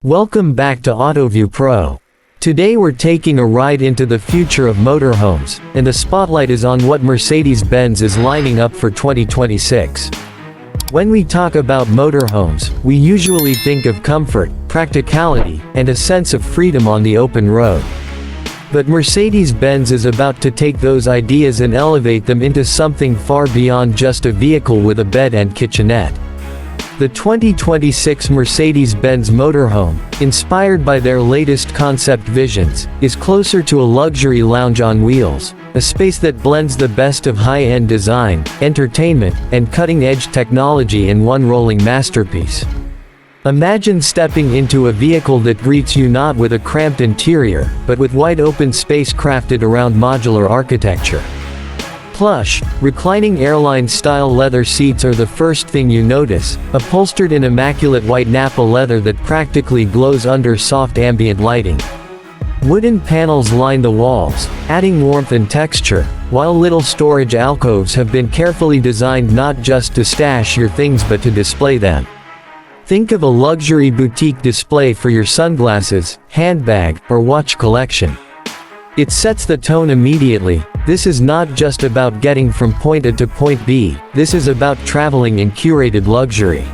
Welcome back to Autoveiw Pro. Today we're taking a ride into the future of motorhomes, and the spotlight is on what Mercedes-Benz is lining up for 2026. When we talk about motorhomes, we usually think of comfort, practicality, and a sense of freedom on the open road. But Mercedes-Benz is about to take those ideas and elevate them into something far beyond just a vehicle with a bed and kitchenette. The 2026 Mercedes-Benz Motorhome, inspired by their latest concept visions, is closer to a luxury lounge on wheels, a space that blends the best of high-end design, entertainment, and cutting-edge technology in one rolling masterpiece. Imagine stepping into a vehicle that greets you not with a cramped interior, but with wide-open space crafted around modular architecture. Plush, reclining airline-style leather seats are the first thing you notice, upholstered in immaculate white Nappa leather that practically glows under soft ambient lighting. Wooden panels line the walls, adding warmth and texture, while little storage alcoves have been carefully designed not just to stash your things but to display them. Think of a luxury boutique display for your sunglasses, handbag, or watch collection. It sets the tone immediately. This is not just about getting from point A to point B, this is about traveling in curated luxury.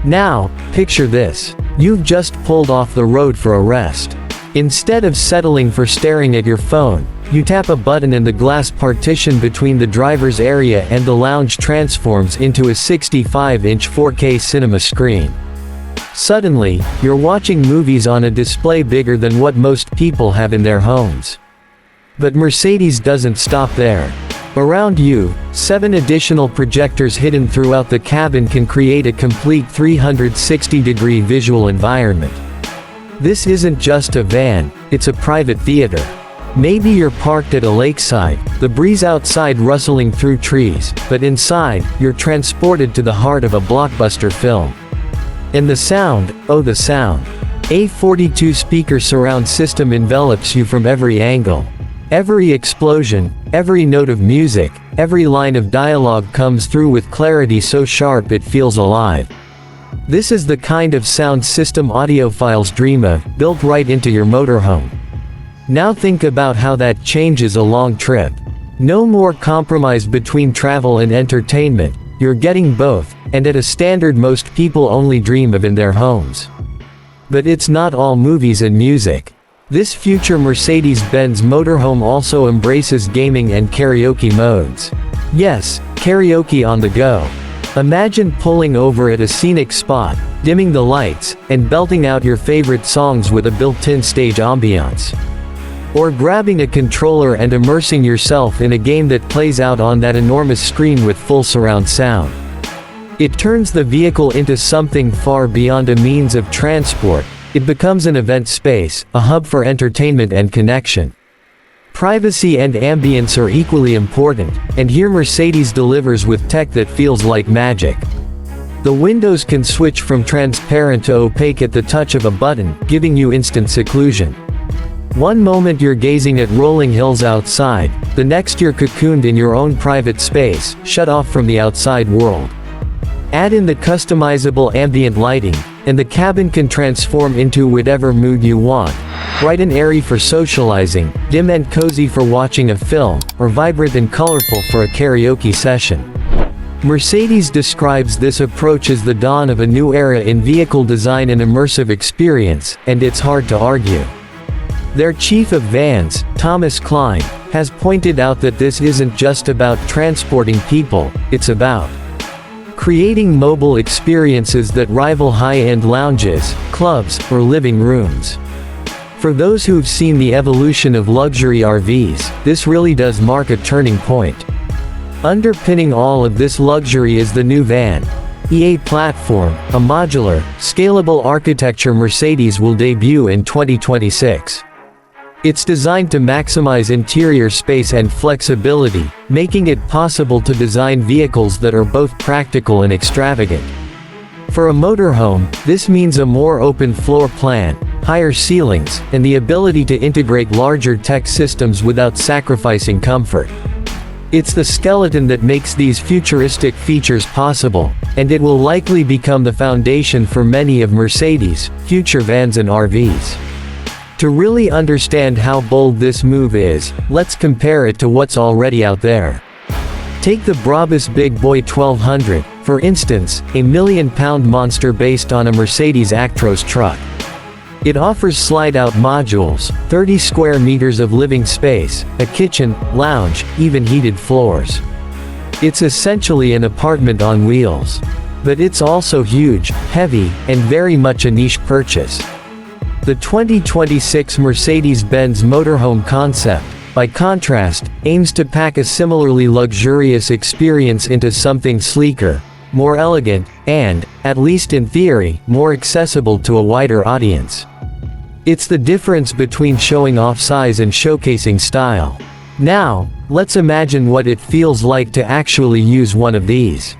Now, picture this. You've just pulled off the road for a rest. Instead of settling for staring at your phone, you tap a button and the glass partition between the driver's area and the lounge transforms into a 65-inch 4K cinema screen. Suddenly, you're watching movies on a display bigger than what most people have in their homes. But Mercedes doesn't stop there. Around you, 7 additional projectors hidden throughout the cabin can create a complete 360-degree visual environment. This isn't just a van, it's a private theater. Maybe you're parked at a lakeside, the breeze outside rustling through trees, but inside, you're transported to the heart of a blockbuster film. And the sound, oh the sound. A 42-speaker surround system envelops you from every angle. Every explosion, every note of music, every line of dialogue comes through with clarity so sharp it feels alive. This is the kind of sound system audiophiles dream of, built right into your motorhome. Now think about how that changes a long trip. No more compromise between travel and entertainment, you're getting both, and at a standard most people only dream of in their homes. But it's not all movies and music. This future Mercedes-Benz motorhome also embraces gaming and karaoke modes. Yes, karaoke on the go. Imagine pulling over at a scenic spot, dimming the lights, and belting out your favorite songs with a built-in stage ambiance. Or grabbing a controller and immersing yourself in a game that plays out on that enormous screen with full surround sound. It turns the vehicle into something far beyond a means of transport. It becomes an event space, a hub for entertainment and connection. Privacy and ambience are equally important, and here Mercedes delivers with tech that feels like magic. The windows can switch from transparent to opaque at the touch of a button, giving you instant seclusion. One moment you're gazing at rolling hills outside, the next you're cocooned in your own private space, shut off from the outside world. Add in the customizable ambient lighting, and the cabin can transform into whatever mood you want. Bright and airy for socializing, dim and cozy for watching a film, or vibrant and colorful for a karaoke session. Mercedes describes this approach as the dawn of a new era in vehicle design and immersive experience, and it's hard to argue. Their chief of vans, Thomas Klein, has pointed out that this isn't just about transporting people, it's about creating mobile experiences that rival high-end lounges, clubs, or living rooms. For those who've seen the evolution of luxury RVs, this really does mark a turning point. Underpinning all of this luxury is the new van. EA platform, a modular, scalable architecture Mercedes will debut in 2026. It's designed to maximize interior space and flexibility, making it possible to design vehicles that are both practical and extravagant. For a motorhome, this means a more open floor plan, higher ceilings, and the ability to integrate larger tech systems without sacrificing comfort. It's the skeleton that makes these futuristic features possible, and it will likely become the foundation for many of Mercedes' future vans and RVs. To really understand how bold this move is, let's compare it to what's already out there. Take the Brabus Big Boy 1200, for instance, a million-pound monster based on a Mercedes Actros truck. It offers slide-out modules, 30 square meters of living space, a kitchen, lounge, even heated floors. It's essentially an apartment on wheels. But it's also huge, heavy, and very much a niche purchase. The 2026 Mercedes-Benz Motorhome concept, by contrast, aims to pack a similarly luxurious experience into something sleeker, more elegant, and, at least in theory, more accessible to a wider audience. It's the difference between showing off size and showcasing style. Now, let's imagine what it feels like to actually use one of these.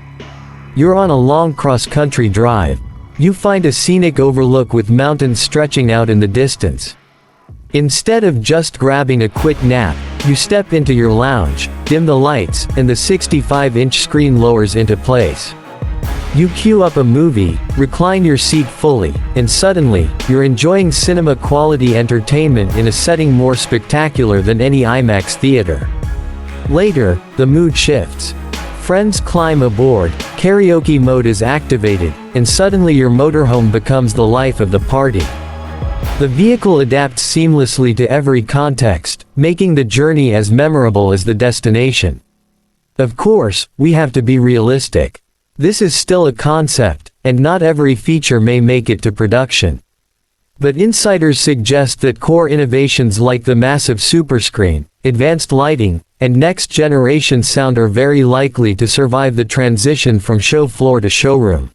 You're on a long cross-country drive. You find a scenic overlook with mountains stretching out in the distance. Instead of just grabbing a quick nap, you step into your lounge, dim the lights, and the 65-inch screen lowers into place. You queue up a movie, recline your seat fully, and suddenly, you're enjoying cinema-quality entertainment in a setting more spectacular than any IMAX theater. Later, the mood shifts. Friends climb aboard, karaoke mode is activated, and suddenly your motorhome becomes the life of the party. The vehicle adapts seamlessly to every context, making the journey as memorable as the destination. Of course, we have to be realistic. This is still a concept, and not every feature may make it to production. But insiders suggest that core innovations like the massive superscreen, advanced lighting, and next-generation sound are very likely to survive the transition from show floor to showroom.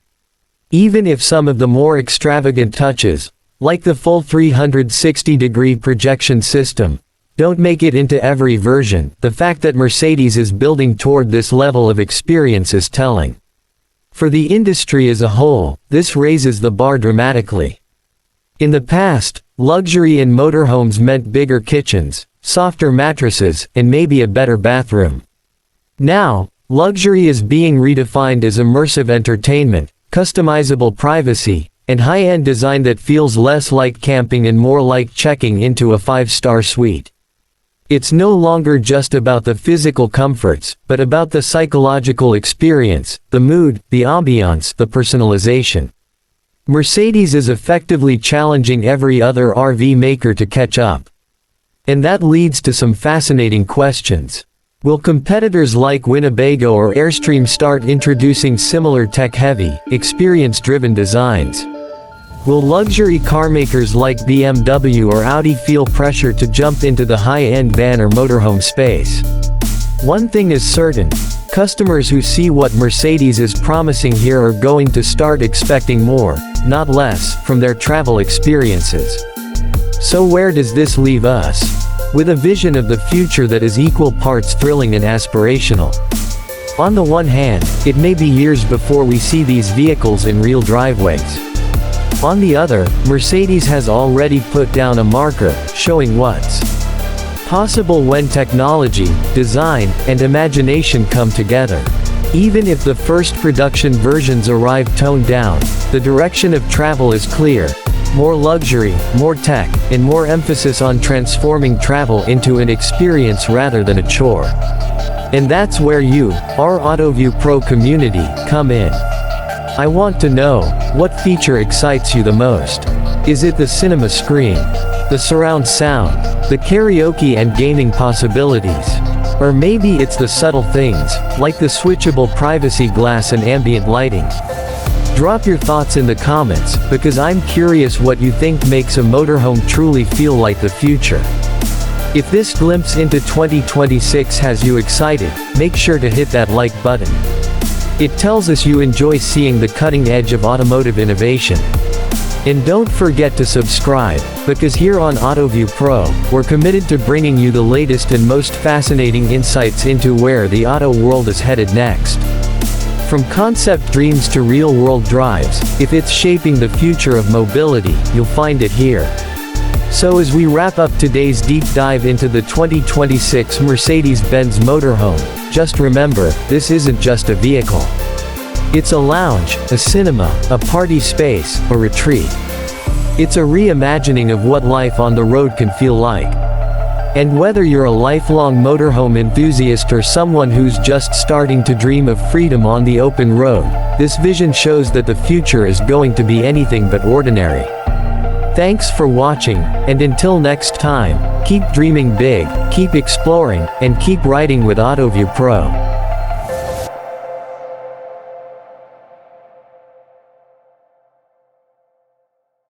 Even if some of the more extravagant touches, like the full 360-degree projection system, don't make it into every version, the fact that Mercedes is building toward this level of experience is telling. For the industry as a whole, this raises the bar dramatically. In the past, luxury in motorhomes meant bigger kitchens, softer mattresses, and maybe a better bathroom. Now, luxury is being redefined as immersive entertainment, customizable privacy, and high-end design that feels less like camping and more like checking into a 5-star suite. It's no longer just about the physical comforts, but about the psychological experience, the mood, the ambiance, the personalization. Mercedes is effectively challenging every other RV maker to catch up. And that leads to some fascinating questions. Will competitors like Winnebago or Airstream start introducing similar tech-heavy, experience-driven designs? Will luxury car makers like BMW or Audi feel pressure to jump into the high-end van or motorhome space? One thing is certain, customers who see what Mercedes is promising here are going to start expecting more, not less, from their travel experiences. So where does this leave us? With a vision of the future that is equal parts thrilling and aspirational. On the one hand, it may be years before we see these vehicles in real driveways. On the other, Mercedes has already put down a marker, showing what's possible when technology, design, and imagination come together. Even if the first production versions arrive toned down, the direction of travel is clear. More luxury, more tech, and more emphasis on transforming travel into an experience rather than a chore. And that's where you, our Autoveiw Pro community, come in. I want to know, what feature excites you the most? Is it the cinema screen? The surround sound? The karaoke and gaming possibilities? Or maybe it's the subtle things, like the switchable privacy glass and ambient lighting? Drop your thoughts in the comments, because I'm curious what you think makes a motorhome truly feel like the future. If this glimpse into 2026 has you excited, make sure to hit that like button. It tells us you enjoy seeing the cutting edge of automotive innovation. And don't forget to subscribe, because here on Autoveiw Pro, we're committed to bringing you the latest and most fascinating insights into where the auto world is headed next. From concept dreams to real-world drives, if it's shaping the future of mobility, you'll find it here. So as we wrap up today's deep dive into the 2026 Mercedes-Benz Motorhome, Just remember, this isn't just a vehicle. It's a lounge, a cinema, a party space, a retreat. It's a reimagining of what life on the road can feel like. And whether you're a lifelong motorhome enthusiast or someone who's just starting to dream of freedom on the open road, this vision shows that the future is going to be anything but ordinary. Thanks for watching, and until next time, keep dreaming big, keep exploring, and keep riding with Autoveiw Pro.